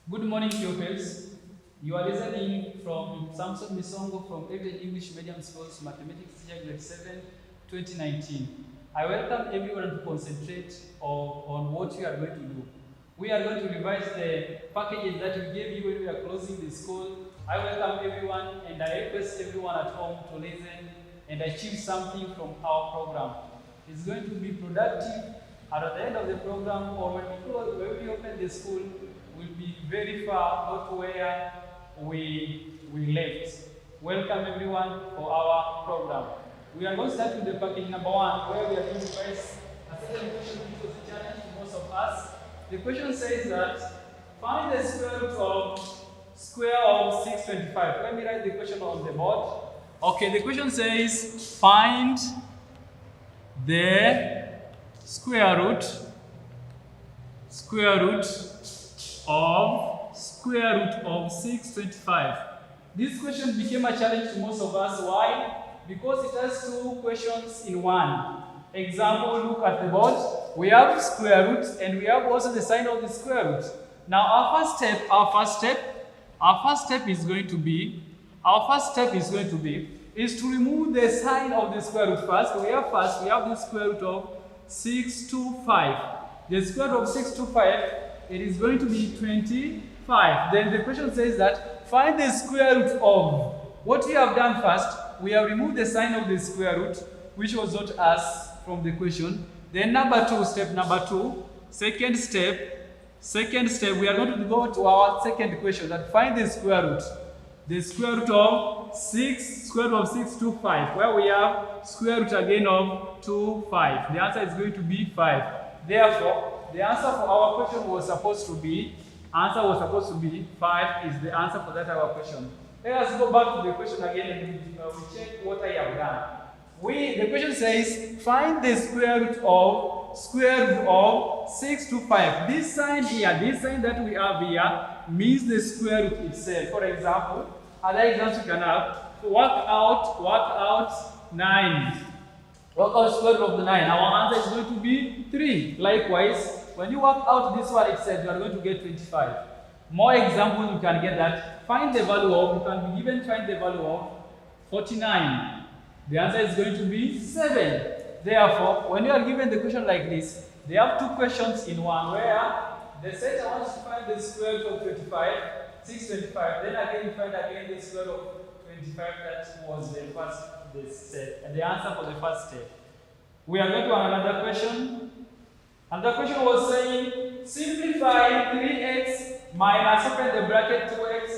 Good morning, pupils. You are listening from Samson Misongo from Eden English Medium Schools Mathematics Teacher Grade 7, 2019. I welcome everyone to concentrate on what we are going to do. We are going to revise the packages that we gave you when we are closing the school. I welcome everyone and I request everyone at home to listen and achieve something from our program. It's going to be productive, and at the end of the program or when we open the school, will be very far, not where we left. Welcome everyone for our program. We are going to start with the package number 1, where we are going to face a certain question which was a challenge to most of us. The question says that find the square root of 625. Let me write the question on the board. Okay, the question says find the square root of 625. This question became a challenge to most of us. Why? Because it has two questions in one. Example, look at the board. We have square root and we have also the sign of the square root. Now our first step is going to be to remove the sign of the square root first. We have the square root of 625. The square root of 625, it is going to be 25. Then the question says that find the square root of. What we have done first, we have removed the sign of the square root, which was not asked from the question. Then step number 2, second step, we are going to go to our second question, that find the square root. The square root of 625, where we have square root again of 25. The answer is going to be 5. Therefore, the answer for our question was supposed to be 5 is the answer for that our question. Let us go back to the question again and we check what I have done. The question says find the square root of 625. This sign that we have here means the square root itself. For example, other examples you can have, work out 9. Work out square root of the 9. Our answer is going to be 3. Likewise, when you work out this one itself, you are going to get 25. More examples you can get that. Find the value of, you can be given find the value of 49. The answer is going to be 7. Therefore, when you are given the question like this, they have two questions in one, where the center wants to find the square root of 625. Then again you find the square root of 25. That was the answer for the first step. We are going to another question. Another question was saying simplify 3x minus, open the bracket, 2x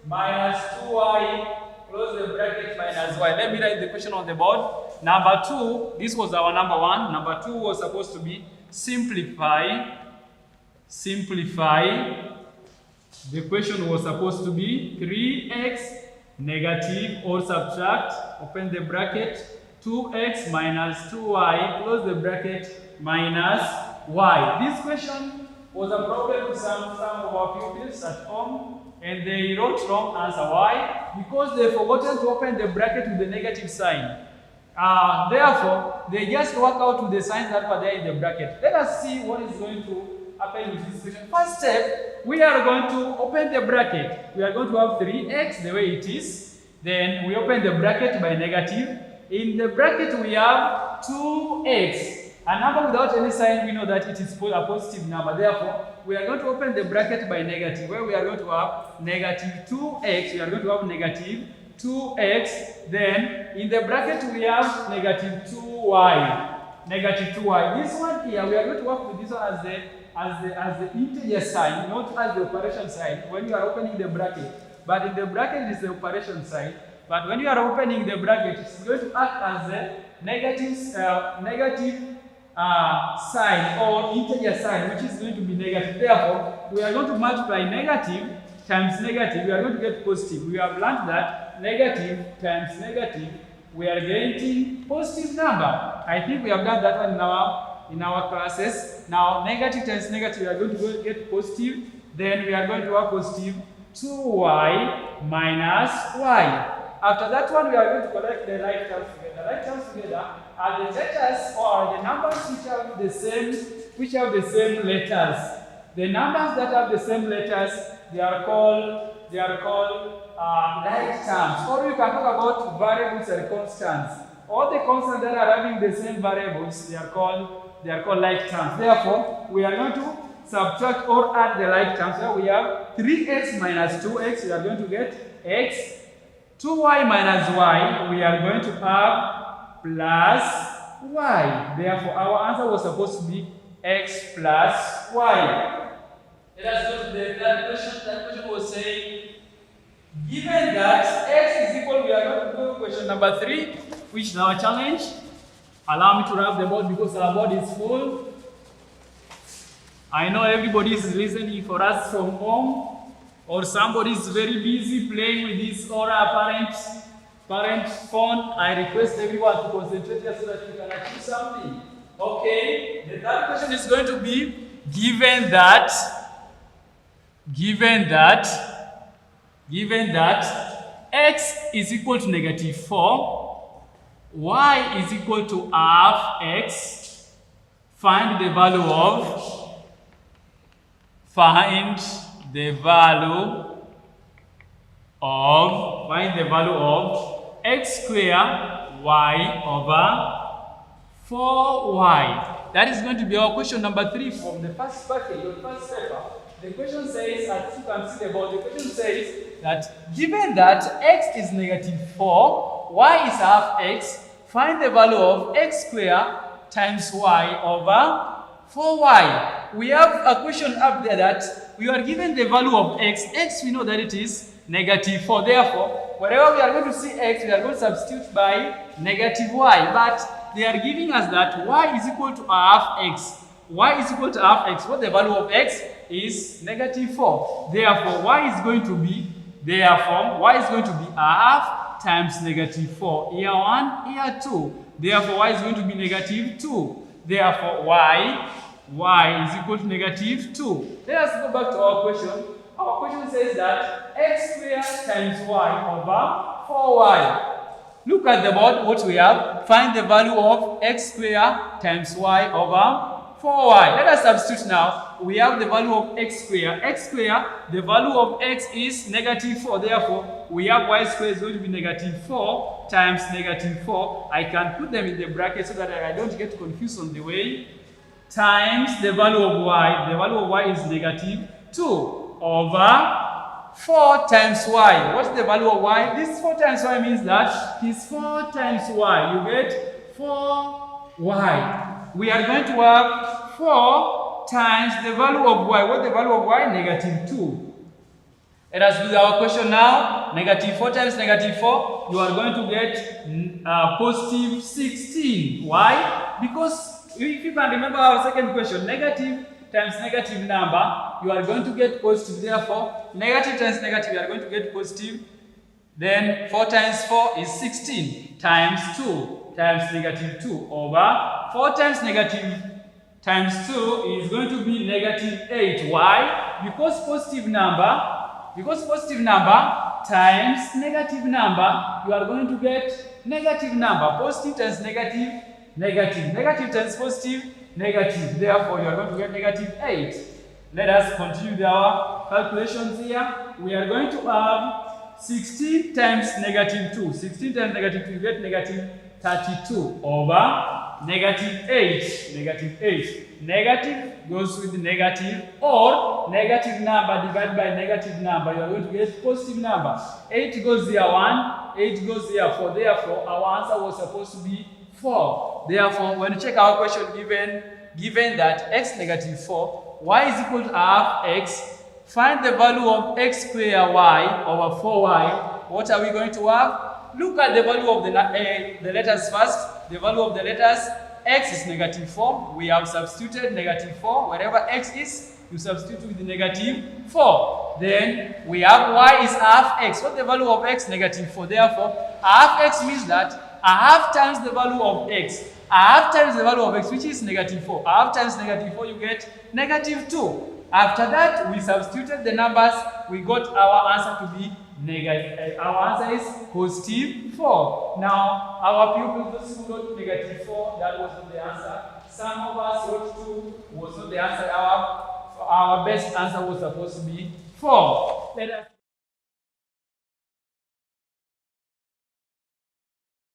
minus 2y, close the bracket, minus y. Let me write the question on the board. Number 2, this was our number 1. Number 2 was supposed to be simplify. The question was supposed to be 3x negative or subtract, open the bracket, 2x minus 2y, close the bracket, minus y. This question was a problem to some of our pupils at home, and they wrote wrong answer. Why? Because they forgotten to open the bracket with the negative sign. Therefore, they just work out with the signs that were there in the bracket. Let us see what is going to happen with this question. First step, we are going to open the bracket. We are going to have 3x the way it is. Then we open the bracket by negative. In the bracket we have 2x. A number without any sign, we know that it is a positive number. Therefore, we are going to open the bracket by negative, where we are going to have negative 2x. We are going to have negative 2x. Then in the bracket we have negative 2y. This one here, we are going to work with this one as the integer sign, not as the operation sign when you are opening the bracket. But in the bracket it is the operation sign. But when you are opening the bracket, it is going to act as the negative sign or integer sign, which is going to be negative. Therefore, we are going to multiply negative times negative. We are going to get positive. We have learned that negative times negative, we are getting positive number. I think we have done that one in our classes. Now, negative times negative, we are going to get positive. Then we are going to have positive 2y minus y. After that one, we are going to collect the right terms together. The right terms together are the letters or the numbers which have the same letters. The numbers that have the same letters, they are called like terms. Or you can talk about variables and constants. All the constants that are having the same variables, they are called like terms. Therefore, we are going to subtract or add the like terms. Here we have 3x minus 2x, we are going to get x. 2y minus y, we are going to have plus y. Therefore, our answer was supposed to be x plus y. Let us go to the third question. That question was saying, given that x is equal, we are going to go to question number 3, which is our challenge. Allow me to wrap the board because our board is full. I know everybody is listening for us from home, or somebody is very busy playing with his or her parent phone. I request everyone to concentrate here so that you can achieve something. Okay, the third question is going to be, given that x is equal to negative 4, y is equal to half x, find the value of x squared y over 4y. That is going to be our question number 3 from the first package, your first paper. The question says, as you can see the board, the question says that given that x is negative 4, y is half x, find the value of x squared times y over 4y. We have a question up there that we are given the value of x. X, we know that it is negative 4. Therefore, wherever we are going to see x, we are going to substitute by negative y. But they are giving us that y is equal to half x. Y is equal to half x. What the value of x is negative 4. Therefore, y is going to be half times negative 4. Here 1, here 2. Therefore, y is going to be negative 2. Therefore, y is equal to negative 2. Let us go back to our question. Our question says that x squared times y over 4y. Look at the board, what we have. Find the value of x squared times y over 4y. Let us substitute now. We have the value of x squared. X squared, the value of x is negative 4. Therefore, we have y squared is going to be negative 4 times negative 4. I can put them in the bracket so that I don't get confused on the way. Times the value of y. The value of y is negative 2 over 4 times y. What's the value of y? This 4 times y means that is 4 times y. You get 4y. We are going to have 4 times the value of y. What's the value of y? Negative 2. Let us do our question now. Negative 4 times negative 4, you are going to get positive 16. Why? Because if you can remember our second question, negative times negative number, you are going to get positive. Therefore, negative times negative, you are going to get positive. Then 4 times 4 is 16 times 2 times negative 2 over 4 times negative times 2 is going to be negative 8. Why? Because positive number times negative number, you are going to get negative number. Positive times negative, negative. Negative times positive, negative. Therefore, you are going to get negative 8. Let us continue our calculations here. We are going to have 16 times negative 2. 16 times negative 2, you get negative 32 over negative 8. Negative 8. Negative goes with negative, or negative number divided by negative number. You are going to get positive number. 8 goes here 1, 8 goes here 4. Therefore, our answer was supposed to be 4. Therefore, when you check our question given that x negative 4, y is equal to half x, find the value of x squared y over 4y. What are we going to have? Look at the value of the letters first. The value of the letters, x is negative 4. We have substituted negative 4. Wherever x is, you substitute with the negative 4. Then we have y is half x. What's the value of x? Negative 4. Therefore, half x means that a half times the value of x. A half times the value of x, which is negative 4. A half times negative 4, you get negative 2. After that, we substituted the numbers. We got our answer to be negative. Our answer is positive 4. Now, our pupils, those who wrote negative 4, that was not the answer. Some of us wrote 2, was not the answer. Our best answer was supposed to be 4. Let us